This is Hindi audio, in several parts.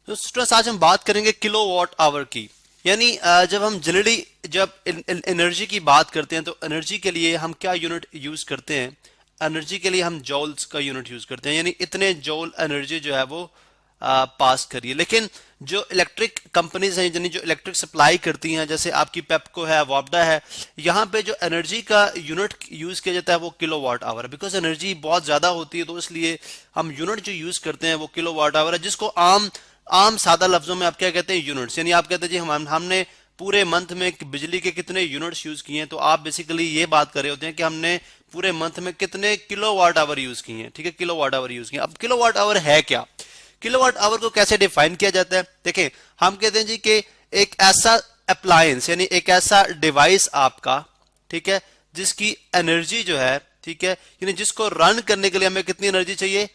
तो स्टूडेंट्स आज हम बात करेंगे किलो वॉट आवर की। यानी जब हम जनरली जब एनर्जी की बात करते हैं तो एनर्जी के लिए हम क्या यूनिट यूज करते हैं। एनर्जी के लिए हम जॉल्स का यूनिट यूज करते हैं, यानी इतने जॉल एनर्जी जो है वो पास करिए। लेकिन जो इलेक्ट्रिक कंपनीज हैं, यानी जो इलेक्ट्रिक सप्लाई करती हैं, जैसे आपकी पेप्को है, वापडा है, यहाँ पे जो एनर्जी का यूनिट यूज किया जाता है वो किलो वाट आवर है। बिकॉज एनर्जी बहुत ज्यादा होती है तो इसलिए हम यूनिट जो यूज करते हैं वो किलो वाट आवर है, जिसको आम आम सादा लफ्जों में आप क्या कहते हैं, यूनिट्स। यानी आप कहते हैं जी हमने पूरे मंथ में बिजली के कितने यूनिट्स यूज किए हैं, तो आप बेसिकली ये बात कर रहे होते हैं कि हमने पूरे मंथ में कितने किलो वाट आवर यूज किए हैं। ठीक है, किलो वाट आवर यूज किए। अब किलो वाट आवर है क्या, किलोवाट आवर को कैसे डिफाइन किया जाता है? देखें, हम कहते हैं जी कि एक ऐसा अप्लायंस यानी एक ऐसा डिवाइस आपका, ठीक है, जिसकी एनर्जी जो है, ठीक है, यानी जिसको रन करने के लिए हमें कितनी एनर्जी चाहिए,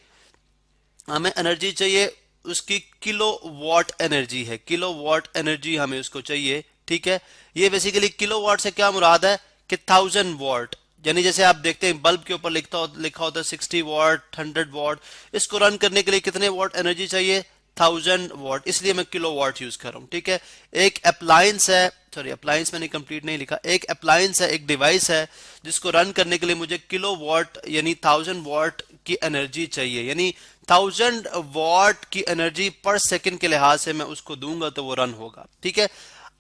हमें एनर्जी चाहिए उसकी किलो वॉट एनर्जी है, किलो वॉट एनर्जी हमें उसको चाहिए। ठीक है, ये बेसिकली किलो वॉट से क्या मुराद है कि 1000 वॉट। यानी जैसे आप देखते हैं बल्ब के ऊपर लिखा होता है 60 वॉट, 100 वॉट। इसको रन करने के लिए कितने वॉट एनर्जी चाहिए, 1000 वॉट, इसलिए मैं किलो वॉट यूज कर रहा हूं। ठीक है, एक अप्लायंस है, सॉरी अप्लायंस मैंने कंप्लीट नहीं लिखा, एक अप्लायंस है, एक डिवाइस है जिसको रन करने के लिए मुझे किलो वॉट यानी 1000 वॉट की एनर्जी चाहिए। यानी 1000 वॉट की एनर्जी पर सेकंड के लिहाज से मैं उसको दूंगा तो वो रन होगा। ठीक है,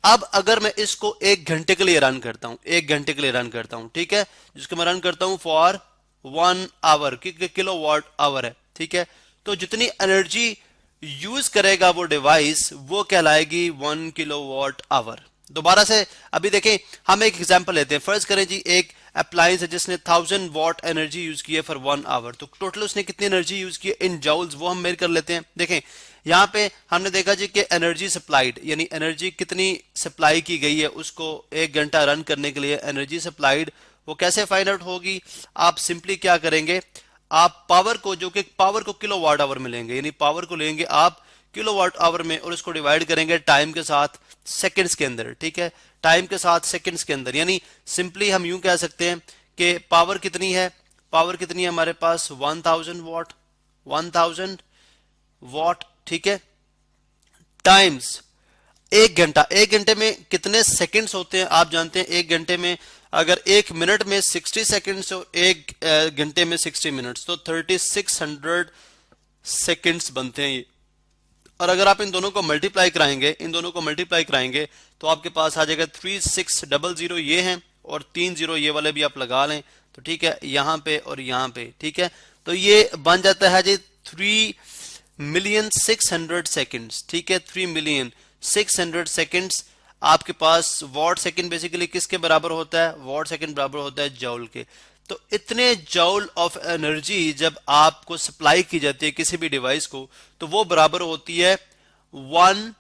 अब अगर मैं इसको 1 घंटे के लिए रन करता हूं, 1 घंटे के लिए रन करता हूं, ठीक है, जिसको मैं रन करता हूं फॉर 1 आवर, क्योंकि किलो वॉट आवर है। ठीक है, तो जितनी एनर्जी यूज करेगा वो डिवाइस वो कहलाएगी 1 किलो वॉट आवर। दोबारा से अभी देखें, हम एक एग्जांपल लेते हैं। फर्ज करें जी एक अप्लायंस है जिसने 1000 वॉट एनर्जी यूज की है फॉर 1 आवर, तो टोटल उसने कितनी एनर्जी यूज की है इन जॉल्स, वो हम मेजर कर लेते हैं। देखें यहाँ पे हमने देखा जी कि एनर्जी सप्लाइड यानी एनर्जी कितनी सप्लाई की गई है उसको 1 घंटा रन करने के लिए, एनर्जी सप्लाइड वो कैसे फाइंड आउट होगी। आप सिंपली क्या करेंगे, आप पावर को, जो कि पावर को किलो वाट आवर में लेंगे, यानी पावर को लेंगे आप किलो वाट आवर में और इसको डिवाइड करेंगे टाइम के साथ सेकंड्स के अंदर। ठीक है, टाइम के साथ सेकंड्स के अंदर, यानी सिंपली हम यूं कह सकते हैं कि पावर कितनी है, पावर कितनी है हमारे पास 1000 वॉट, 1000 वॉट। ठीक है, टाइम्स 1 घंटा, 1 घंटे में कितने सेकंड्स होते हैं आप जानते हैं। 1 घंटे में अगर 1 मिनट में 60 सेकंड्स और 1 घंटे में 60 मिनट्स, तो 3600 सेकंड्स बनते हैं ये। और अगर आप इन दोनों को मल्टीप्लाई कराएंगे, इन दोनों को मल्टीप्लाई कराएंगे तो आपके पास आ जाएगा 3600 ये हैं और 30 ये वाले भी आप लगा लें तो ठीक है, यहां पे और यहां पे। ठीक है, तो ये बन जाता है जी 3,600,000 सेकंड्स। ठीक है, 3,600,000 सेकंड्स आपके पास। वॉट सेकंड बेसिकली किसके बराबर होता है, वॉट सेकंड बराबर होता है जॉल के। तो इतने जॉल ऑफ एनर्जी जब आपको सप्लाई की जाती है किसी भी डिवाइस को, तो वो बराबर होती है 1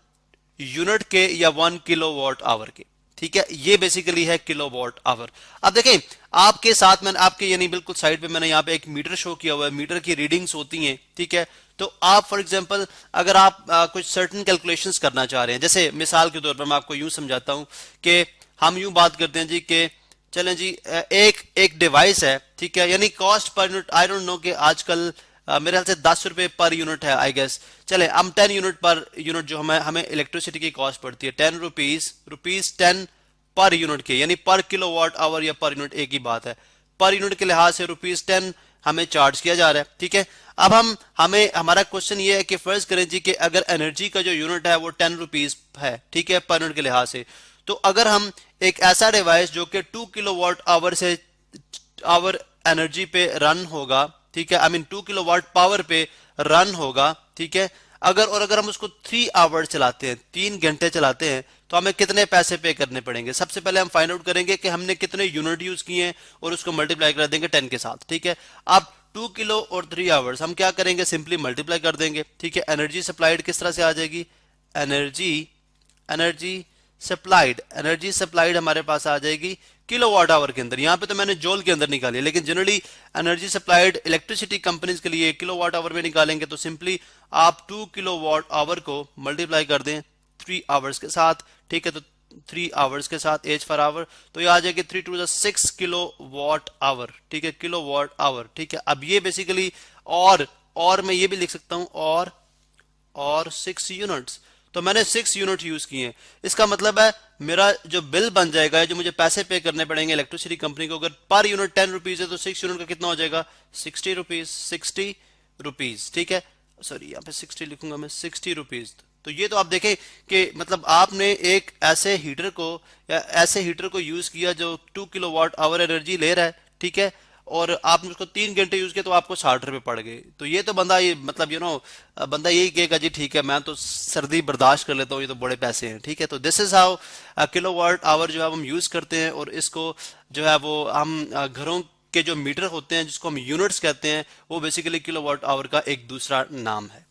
यूनिट के या 1 किलो वॉट आवर के। ठीक है, ये बेसिकली है किलो वॉट आवर। अब देखें आपके साथ मैंने आपके यानी बिल्कुल साइड पे मैंने यहाँ पे एक मीटर शो किया हुआ है, मीटर की रीडिंग्स होती हैं। ठीक है, तो आप फॉर एग्जांपल अगर आप कुछ सर्टेन कैलकुलेशंस करना चाह रहे हैं, जैसे मिसाल के तौर पर मैं आपको यूं समझाता हूं कि हम यूं बात करते हैं जी कि चलें जी एक एक डिवाइस है, ठीक है, यानी cost per unit, I don't know कि आजकल मेरे ख्याल से 10 रुपए पर यूनिट है आई गेस। चले हम 10 यूनिट पर यूनिट जो हमें हमें इलेक्ट्रिसिटी की कॉस्ट पड़ती है 10 रुपीज 10 पर यूनिट के, यानी पर किलो वाट आवर या पर यूनिट एक ही बात है। पर यूनिट के लिहाज से ₹10 हमें चार्ज किया जा रहा है। ठीक है, अब हमें हमारा क्वेश्चन ये है कि फर्ज करें जी कि अगर एनर्जी का जो यूनिट है वो 10 रुपीज है, ठीक है, पर यूनिट के लिहाज से, तो अगर हम एक ऐसा डिवाइस जो कि 2 किलो वाट आवर से आवर एनर्जी पे रन होगा, ठीक है, I mean 2 kilowatt power पे रन होगा, ठीक है, अगर हम उसको 3 आवर चलाते हैं, 3 घंटे चलाते हैं, तो हमें कितने पैसे पे करने पड़ेंगे। सबसे पहले हम फाइंड आउट करेंगे कि हमने कितने यूनिट यूज किए हैं और उसको मल्टीप्लाई कर देंगे 10 के साथ। ठीक है, अब 2 किलो और 3 आवर्स हम क्या करेंगे, सिंपली मल्टीप्लाई कर देंगे। ठीक है, एनर्जी सप्लाइड किस तरह से आ जाएगी, एनर्जी एनर्जी सप्लाइड हमारे पास आ जाएगी किलो वाट आवर के अंदर। यहां पे तो मैंने जॉल के अंदर निकाली है, लेकिन generally energy supplied electricity companies के लिए किलो वाट आवर में निकालेंगे, तो सिंपली आप 2 किलो वाट आवर को मल्टीप्लाई कर दें 3 आवर्स के साथ। ठीक है, तो 3 आवर्स के साथ एच फॉर आवर, तो ये आ जाएगी 3 टू 6 किलो वाट आवर। ठीक है, किलो वाट आवर। ठीक है, अब ये बेसिकली और मैं ये भी लिख सकता हूं और और 6 यूनिट्स। तो मैंने 6 यूनिट यूज किए हैं। इसका मतलब है मेरा जो बिल बन जाएगा, जो मुझे पैसे पे करने पड़ेंगे इलेक्ट्रिसिटी कंपनी को, अगर पर यूनिट 10 रुपीज है तो 6 यूनिट का कितना हो जाएगा, 60 रुपीज। 60 रुपीज, ठीक है। सॉरी, यहाँ पे 60 लिखूंगा मैं, 60 रुपीज। तो ये तो आप देखें कि मतलब आपने एक ऐसे हीटर को या ऐसे हीटर को यूज किया जो 2 किलोवाट आवर एनर्जी ले रहा है, ठीक है, और आपने उसको 3 घंटे यूज किया तो आपको 60 रुपए पड़ गए। तो ये तो बंदा ये मतलब बंदा यही कहेगा जी ठीक है मैं तो सर्दी बर्दाश्त कर लेता हूँ, ये तो बड़े पैसे हैं, ठीक है। तो this is how kilowatt hour जो है हम यूज करते हैं, और इसको जो है वो हम घरों के जो मीटर होते हैं जिसको हम यूनिट्स कहते हैं, वो बेसिकली किलोवाट आवर का एक दूसरा नाम है।